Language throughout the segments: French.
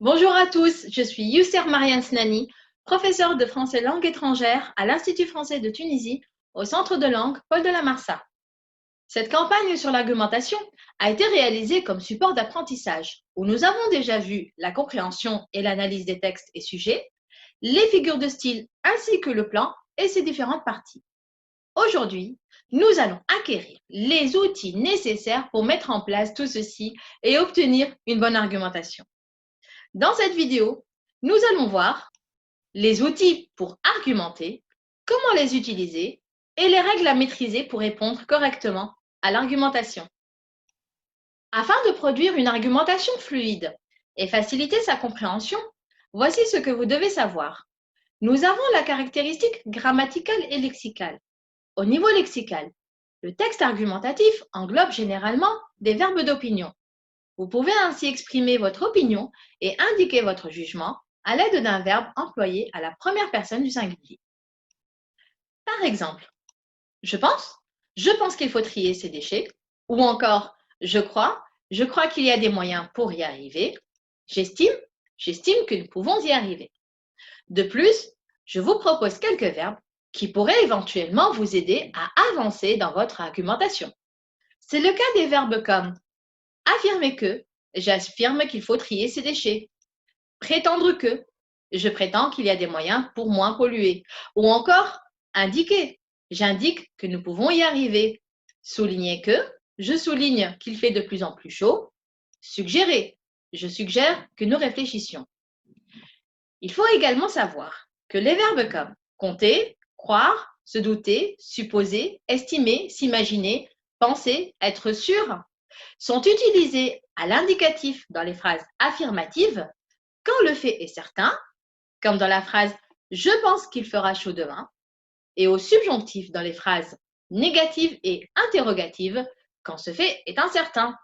Bonjour à tous, je suis Yousser Mariane Snani, professeure de français langue étrangère à l'Institut français de Tunisie, au Centre de langue Paul de la Marsa. Cette campagne sur l'argumentation a été réalisée comme support d'apprentissage, où nous avons déjà vu la compréhension et l'analyse des textes et sujets, les figures de style ainsi que le plan et ses différentes parties. Aujourd'hui, nous allons acquérir les outils nécessaires pour mettre en place tout ceci et obtenir une bonne argumentation. Dans cette vidéo, nous allons voir les outils pour argumenter, comment les utiliser et les règles à maîtriser pour répondre correctement à l'argumentation. Afin de produire une argumentation fluide et faciliter sa compréhension, voici ce que vous devez savoir. Nous avons la caractéristique grammaticale et lexicale. Au niveau lexical, le texte argumentatif englobe généralement des verbes d'opinion. Vous pouvez ainsi exprimer votre opinion et indiquer votre jugement à l'aide d'un verbe employé à la première personne du singulier. Par exemple, je pense qu'il faut trier ces déchets, ou encore je crois qu'il y a des moyens pour y arriver, j'estime que nous pouvons y arriver. De plus, je vous propose quelques verbes qui pourraient éventuellement vous aider à avancer dans votre argumentation. C'est le cas des verbes comme affirmer que, j'affirme qu'il faut trier ces déchets. Prétendre que, je prétends qu'il y a des moyens pour moins polluer. Ou encore, indiquer, j'indique que nous pouvons y arriver. Souligner que, je souligne qu'il fait de plus en plus chaud. Suggérer, je suggère que nous réfléchissions. Il faut également savoir que les verbes comme compter, croire, se douter, supposer, estimer, s'imaginer, penser, être sûr, sont utilisés à l'indicatif dans les phrases affirmatives quand le fait est certain, comme dans la phrase « je pense qu'il fera chaud demain », et au subjonctif dans les phrases négatives et interrogatives quand ce fait est incertain.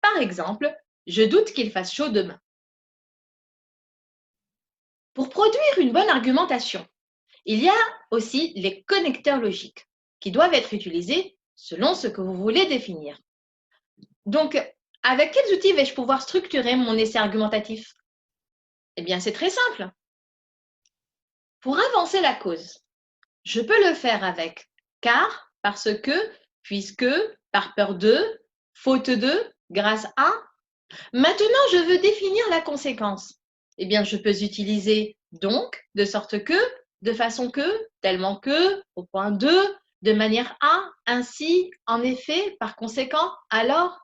Par exemple, « je doute qu'il fasse chaud demain ». Pour produire une bonne argumentation, il y a aussi les connecteurs logiques qui doivent être utilisés selon ce que vous voulez définir. Donc, avec quels outils vais-je pouvoir structurer mon essai argumentatif? Eh bien, c'est très simple. Pour avancer la cause, je peux le faire avec car, parce que, puisque, par peur de, faute de, grâce à. Maintenant, je veux définir la conséquence. Eh bien, je peux utiliser donc, de sorte que, de façon que, tellement que, au point de manière à, ainsi, en effet, par conséquent, alors.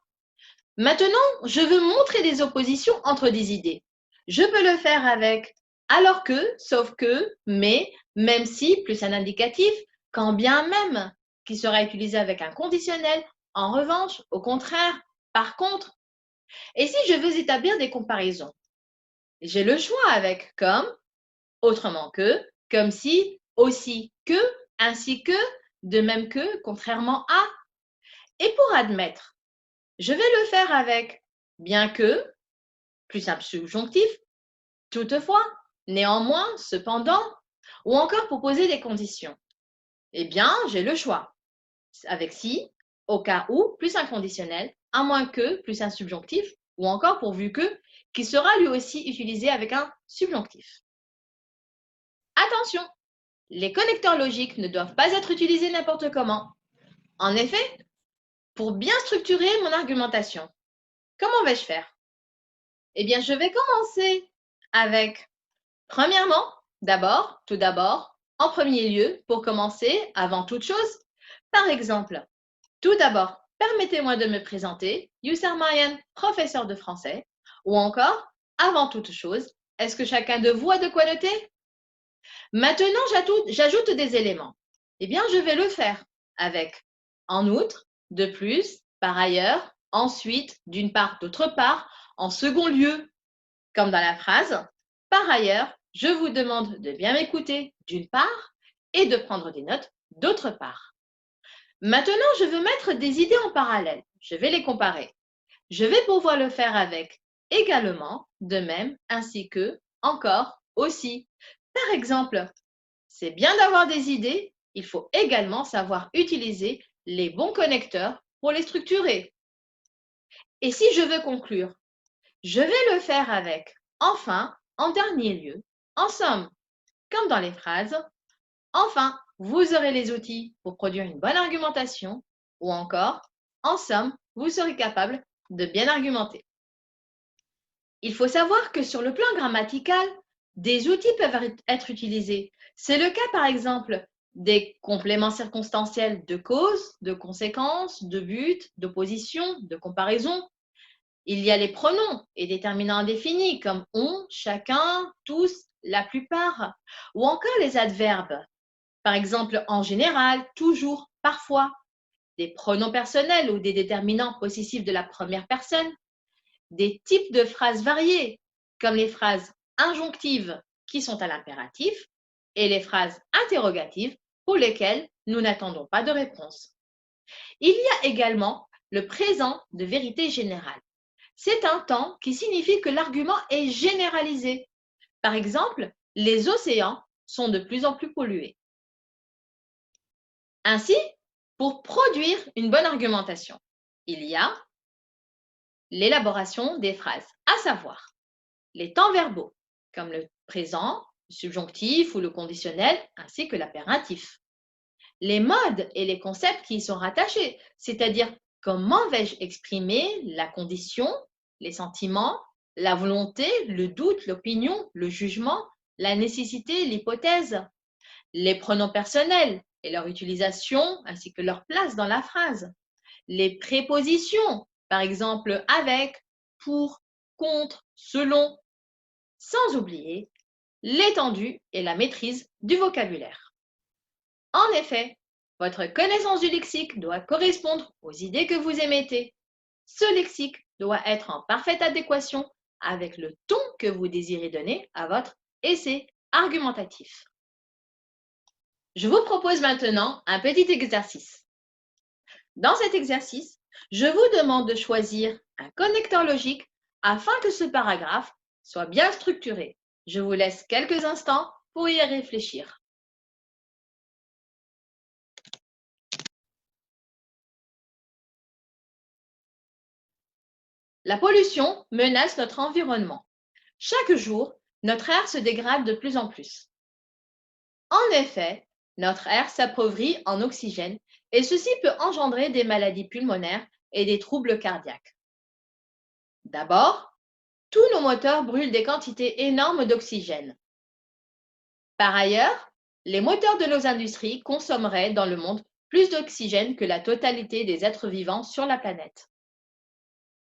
Maintenant, je veux montrer des oppositions entre des idées. Je peux le faire avec alors que, sauf que, mais, même si, plus un indicatif, quand bien même, qui sera utilisé avec un conditionnel. En revanche, au contraire, par contre. Et si je veux établir des comparaisons? J'ai le choix avec comme, autrement que, comme si, aussi que, ainsi que, de même que, contrairement à. Et pour admettre, je vais le faire avec bien que, plus un subjonctif, toutefois, néanmoins, cependant, ou encore pour poser des conditions. Eh bien, j'ai le choix. Avec si, au cas où, plus un conditionnel, à moins que, plus un subjonctif, ou encore pourvu que, qui sera lui aussi utilisé avec un subjonctif. Attention, les connecteurs logiques ne doivent pas être utilisés n'importe comment. En effet, pour bien structurer mon argumentation, comment vais-je faire? Eh bien, je vais commencer avec, premièrement, tout d'abord, en premier lieu, pour commencer, avant toute chose. Par exemple, tout d'abord, permettez-moi de me présenter, Yousser Mariane, professeur de français, ou encore, avant toute chose, est-ce que chacun de vous a de quoi noter? Maintenant, j'ajoute des éléments. Eh bien, je vais le faire avec en outre, de plus, par ailleurs, ensuite, d'une part, d'autre part, en second lieu, comme dans la phrase. Par ailleurs, je vous demande de bien m'écouter d'une part et de prendre des notes d'autre part. Maintenant, je veux mettre des idées en parallèle. Je vais les comparer. Je vais pouvoir le faire avec également, de même, ainsi que, encore, aussi. Par exemple, c'est bien d'avoir des idées, il faut également savoir utiliser les bons connecteurs pour les structurer. Et si je veux conclure, je vais le faire avec Enfin, en dernier lieu, en somme, comme dans les phrases, enfin, vous aurez les outils pour produire une bonne argumentation ou encore, en somme, vous serez capable de bien argumenter. Il faut savoir que sur le plan grammatical, des outils peuvent être utilisés. C'est le cas par exemple des compléments circonstanciels de cause, de conséquence, de but, d'opposition, de comparaison. Il y a les pronoms et déterminants indéfinis comme on, chacun, tous, la plupart, ou encore les adverbes. Par exemple, en général, toujours, parfois, des pronoms personnels ou des déterminants possessifs de la première personne, des types de phrases variées, comme les phrases injonctives qui sont à l'impératif et les phrases interrogatives pour lesquelles nous n'attendons pas de réponse. Il y a également le présent de vérité générale. C'est un temps qui signifie que l'argument est généralisé. Par exemple, les océans sont de plus en plus pollués. Ainsi, pour produire une bonne argumentation, il y a l'élaboration des phrases, à savoir les temps verbaux, comme le présent, le subjonctif ou le conditionnel, ainsi que l'impératif. Les modes et les concepts qui y sont rattachés, c'est-à-dire comment vais-je exprimer la condition, les sentiments, la volonté, le doute, l'opinion, le jugement, la nécessité, l'hypothèse, les pronoms personnels et leur utilisation ainsi que leur place dans la phrase, les prépositions, par exemple avec, pour, contre, selon, sans oublier l'étendue et la maîtrise du vocabulaire. En effet, votre connaissance du lexique doit correspondre aux idées que vous émettez. Ce lexique doit être en parfaite adéquation avec le ton que vous désirez donner à votre essai argumentatif. Je vous propose maintenant un petit exercice. Dans cet exercice, je vous demande de choisir un connecteur logique afin que ce paragraphe soit bien structuré. Je vous laisse quelques instants pour y réfléchir. La pollution menace notre environnement. Chaque jour, notre air se dégrade de plus en plus. En effet, notre air s'appauvrit en oxygène et ceci peut engendrer des maladies pulmonaires et des troubles cardiaques. D'abord, tous nos moteurs brûlent des quantités énormes d'oxygène. Par ailleurs, les moteurs de nos industries consommeraient dans le monde plus d'oxygène que la totalité des êtres vivants sur la planète.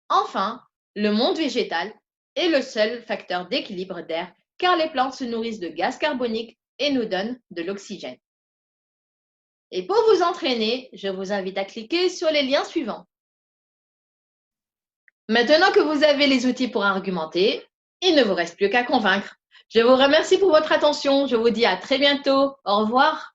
Enfin, le monde végétal est le seul facteur d'équilibre d'air car les plantes se nourrissent de gaz carbonique et nous donnent de l'oxygène. Et pour vous entraîner, je vous invite à cliquer sur les liens suivants. Maintenant que vous avez les outils pour argumenter, il ne vous reste plus qu'à convaincre. Je vous remercie pour votre attention. Je vous dis à très bientôt. Au revoir.